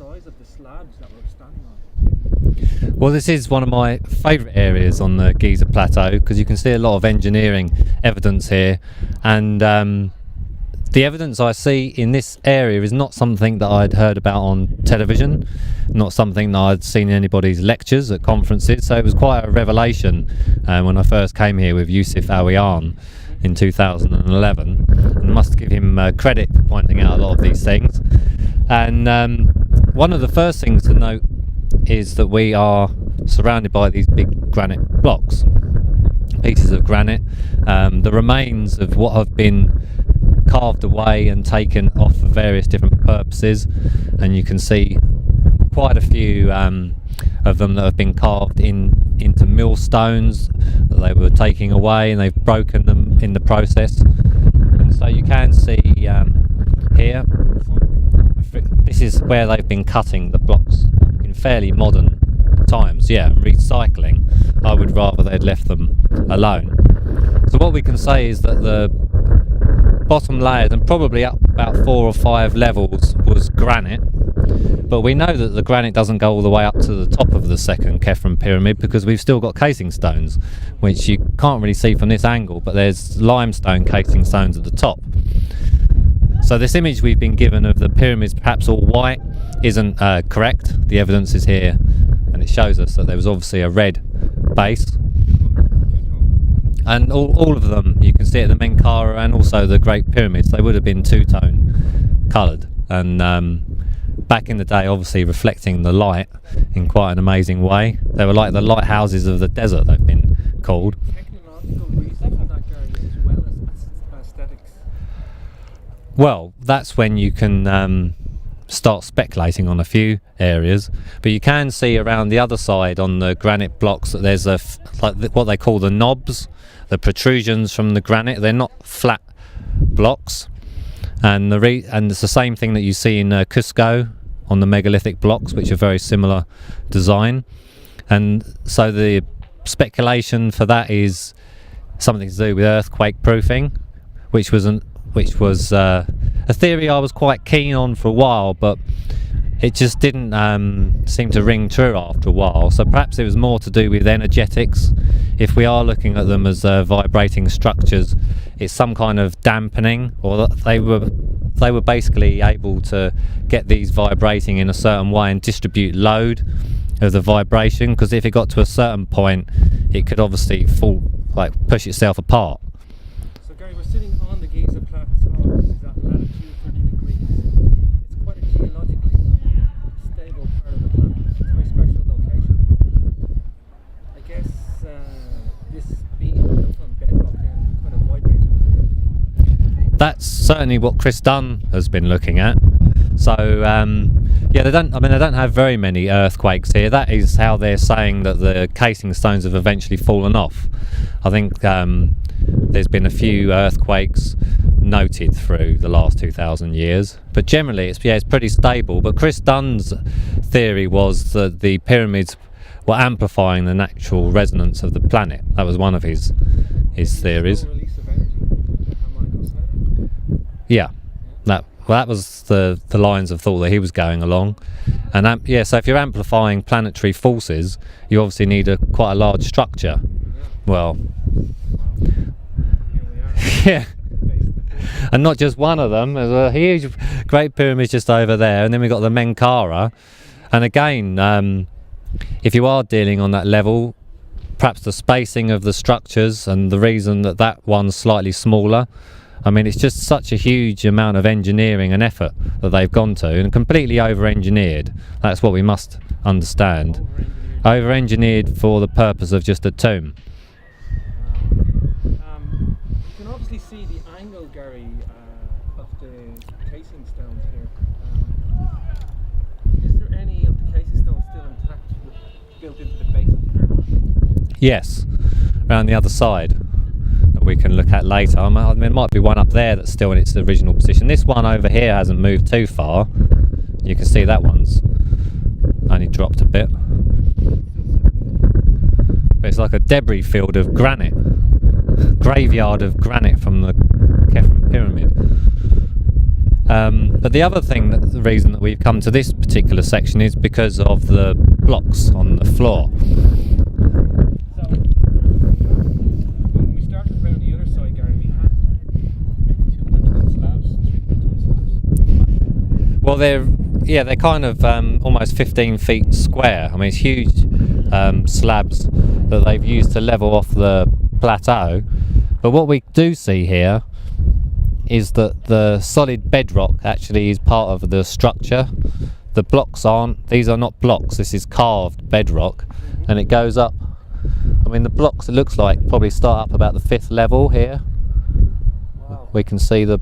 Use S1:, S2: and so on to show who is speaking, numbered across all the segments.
S1: size of the slabs that we're standing on?
S2: Well, this is one of my favourite areas on the Giza Plateau because you can see a lot of engineering evidence here, and the evidence I see in this area is not something that I'd heard about on television, not something that I'd seen in anybody's lectures at conferences, so it was quite a revelation when I first came here with Yusuf Awiyan in 2011, and must give him credit for pointing out a lot of these things. And one of the first things to note is that we are surrounded by these big granite blocks, pieces of granite, the remains of what have been carved away and taken off for various different purposes, and you can see quite a few of them that have been carved into millstones that they were taking away, and they've broken them in the process. And so you can see here, this is where they've been cutting the blocks in fairly modern times. Yeah, recycling. I would rather they'd left them alone. So what we can say is that the bottom layers, and probably up about 4 or 5 levels, was granite, but we know that the granite doesn't go all the way up to the top of the second Khafre pyramid because we've still got casing stones, which you can't really see from this angle, but there's limestone casing stones at the top. So this image we've been given of the pyramids perhaps all white isn't correct. The evidence is here, and it shows us that there was obviously a red base. And all of them, you can see at the Menkaure and also the Great Pyramids, they would have been two-tone coloured, and back in the day obviously reflecting the light in quite an amazing way. They were like the lighthouses of the desert, they've been called.
S1: Technological reason for that, Gary, as well as aesthetics?
S2: Well, that's when you can start speculating on a few areas, but you can see around the other side on the granite blocks that there's what they call the knobs, the protrusions from the granite. They're not flat blocks, and it's the same thing that you see in Cusco on the megalithic blocks, which are very similar design. And so the speculation for that is something to do with earthquake proofing, which was a theory I was quite keen on for a while, but it just didn't seem to ring true after a while. So perhaps it was more to do with energetics. If we are looking at them as vibrating structures, it's some kind of dampening, or that they were basically able to get these vibrating in a certain way and distribute load of the vibration, because if it got to a certain point it could obviously push itself apart.
S1: So Gary, we're sitting on the Giza Plateau, which is at latitude 30 degrees. It's quite a geologically stable part of the planet. It's a very special location. I guess this being built on bedrock then kind of vibrates with the earth.
S2: That's certainly what Chris Dunn has been looking at. So yeah, they don't have very many earthquakes here. That is how they're saying that the casing stones have eventually fallen off. I think there's been a few earthquakes noted through the last 2,000 years, but generally it's pretty stable. But Chris Dunn's theory was that the pyramids were amplifying the natural resonance of the planet. That was one of his theories.
S1: Release of energy.
S2: Yeah, that was the lines of thought that he was going along. And so if you're amplifying planetary forces, you obviously need quite a large structure. Well, yeah, and not just one of them. There's a huge Great Pyramid just over there, and then we've got the Menkaure. And again, if you are dealing on that level, perhaps the spacing of the structures and the reason that one's slightly smaller, I mean, it's just such a huge amount of engineering and effort that they've gone to, and completely over-engineered. That's what we must understand. Over-engineered for the purpose of just a tomb.
S1: You can obviously see the angle, Gary, of the casing stones here. Is there any of the casing stones still intact, built into the base of the pyramid?
S2: Yes, around the other side, that we can look at later. I mean, there might be one up there that's still in its original position. This one over here hasn't moved too far. You can see that one's only dropped a bit. But it's like a debris field of granite, graveyard of granite from the Khafre pyramid. But the other thing, the reason that we've come to this particular section is because of the blocks on the floor.
S1: So, when we started around the other side, Gary, we had maybe 200-ton slabs, 300-ton slabs.
S2: Well, they're kind of almost 15 feet square. I mean, it's huge slabs that they've used to level off the plateau. But what we do see here is that the solid bedrock actually is part of the structure. The blocks aren't. These are not blocks. This is carved bedrock, and it goes up. I mean, the blocks, it looks like, probably start up about the 5th level here.
S1: Wow.
S2: We can see the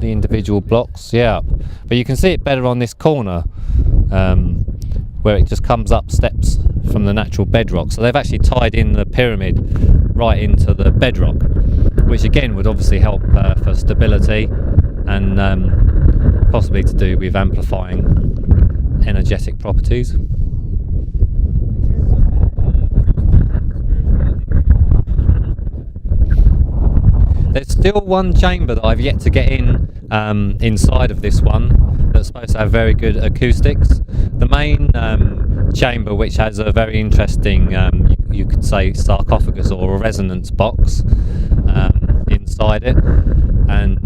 S2: individual blocks, yeah. But you can see it better on this corner, where it just comes up steps from the natural bedrock. So they've actually tied in the pyramid right into the bedrock, which again would obviously help for stability and possibly to do with amplifying energetic properties.
S1: In terms of spirituality,
S2: There's still one chamber that I've yet to get in inside of this one that's supposed to have very good acoustics. The main chamber, which has a very interesting, you could say, sarcophagus or a resonance box inside it, and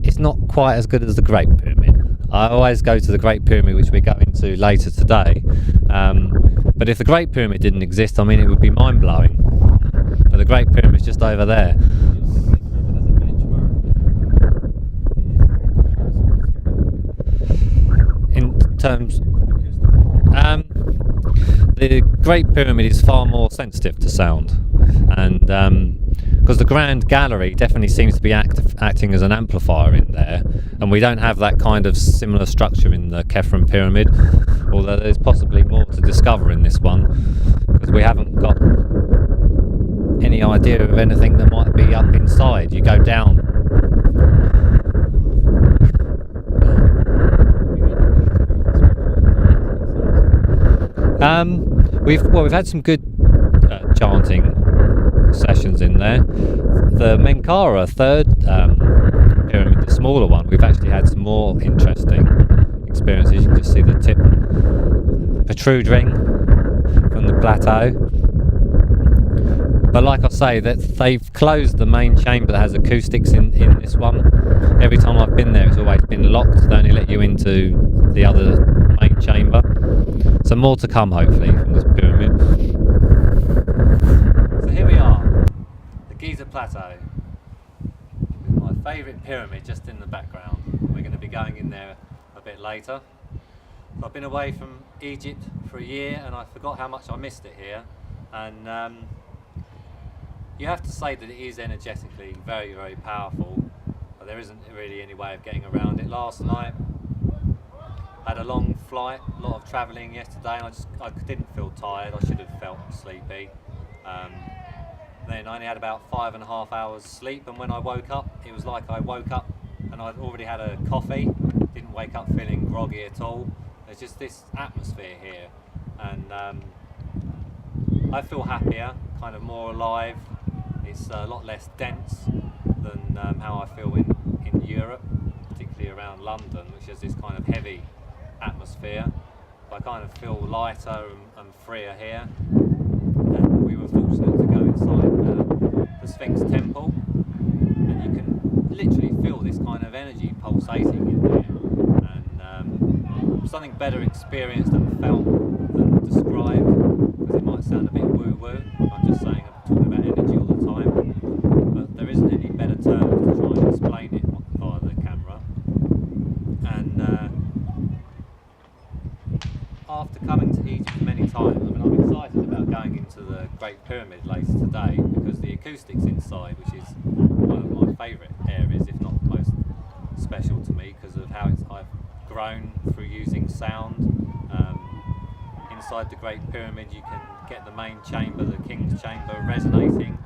S2: it's not quite as good as the Great Pyramid. I always go to the Great Pyramid, which we're going to later today, but if the Great Pyramid didn't exist, I mean, it would be mind-blowing. But the Great Pyramid's just over there. In terms, the Great Pyramid is far more sensitive to sound, and because the Grand Gallery definitely seems to be acting as an amplifier in there, and we don't have that kind of similar structure in the Capricorn Pyramid, although there's possibly more to discover in this one, because we haven't got any idea of anything that might be up inside. You go down. We've had some good chanting sessions in there. The Menkara third pyramid, the smaller one, we've actually had some more interesting experiences. You can just see the tip protruding from the plateau. But like I say, that they've closed the main chamber that has acoustics in this one. Every time I've been there, it's always been locked. They only let you into the other main chamber. So more to come, hopefully, from this pyramid. So here we are, the Giza Plateau, with my favourite pyramid just in the background. We're going to be going in there a bit later. I've been away from Egypt for a year, and I forgot how much I missed it here. And you have to say that it is energetically very, very powerful, but there isn't really any way of getting around it. Last night I had a long flight, a lot of travelling yesterday, and I didn't feel tired. I should have felt sleepy. Then I only had about 5.5 hours sleep, and when I woke up, it was like I woke up and I'd already had a coffee. Didn't wake up feeling groggy at all. There's just this atmosphere here, and I feel happier, kind of more alive. It's a lot less dense than how I feel in Europe, particularly around London, which has this kind of heavy atmosphere. I kind of feel lighter and freer here. And we were fortunate to go inside the Sphinx Temple, and you can literally feel this kind of energy pulsating in there. And something better experienced and felt than described, because it might sound a bit woo-woo. I'm just saying, I'm talking about energy all the time, but there isn't any better term to try and explain it via the camera. And after coming to Egypt many times, I mean, I'm excited about going into the Great Pyramid later today, because the acoustics inside, which is one of my favourite areas, if not most special to me, because of how I've grown through using sound. Inside the Great Pyramid, you can get the main chamber, the King's Chamber, resonating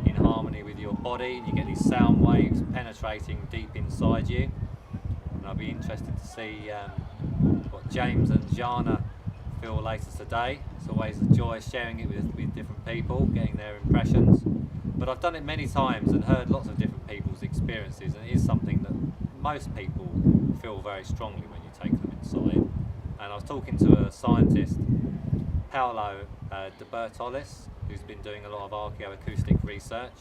S2: in harmony with your body, and you get these sound waves penetrating deep inside you. And I'll be interested to see what James and Jana feel later today. It's always a joy sharing it with different people, getting their impressions. But I've done it many times and heard lots of different people's experiences, and it is something that most people feel very strongly when you take them inside. And I was talking to a scientist, Paolo de Bertolis, who's been doing a lot of archaeoacoustic research,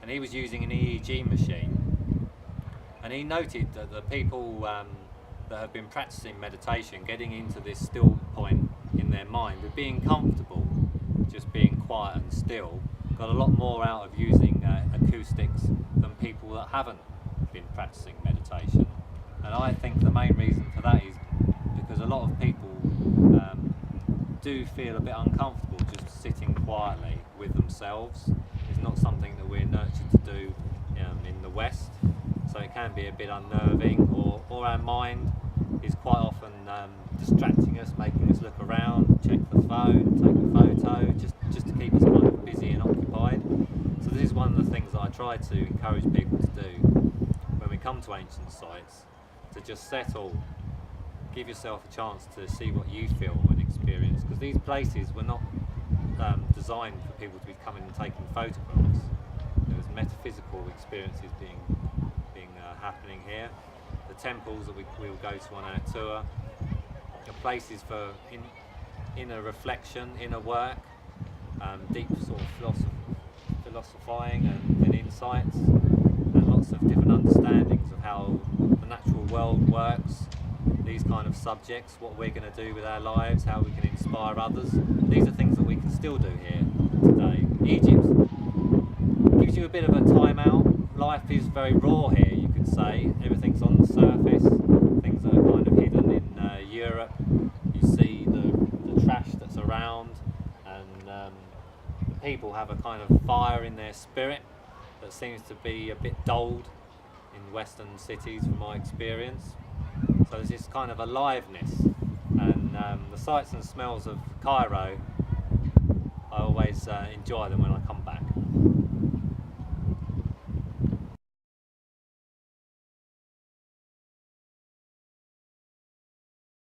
S2: and he was using an EEG machine, and he noted that the people that have been practicing meditation, getting into this still point in their mind, with being comfortable, just being quiet and still, got a lot more out of using acoustics than people that haven't been practicing meditation. And I think the main reason for that is because a lot of people do feel a bit uncomfortable just sitting quietly with themselves. It's not something that we're nurtured to do in the West, so it can be a bit unnerving, or our mind is quite often distracting us, making us look around, check the phone, take a photo, just to keep us kind of busy and occupied. So this is one of the things that I try to encourage people to do when we come to ancient sites, to just settle, give yourself a chance to see what you feel and experience, because these places were not designed for people to be coming and taking photographs. There was metaphysical experiences being happening here. The temples that we will go to on our tour are places for inner reflection, inner work, deep sort of philosophizing and insights, and lots of different understandings of how the natural world works, these kind of subjects, what we're going to do with our lives, how we can inspire others. These are things that we can still do here today. Egypt gives you a bit of a time out. Life is very raw here, you could say. Everything's on the surface, things that are kind of hidden in Europe. You see the trash that's around, and the people have a kind of fire in their spirit that seems to be a bit dulled in Western cities from my experience. So there's this kind of aliveness, and the sights and smells of Cairo, I always enjoy them when I come back.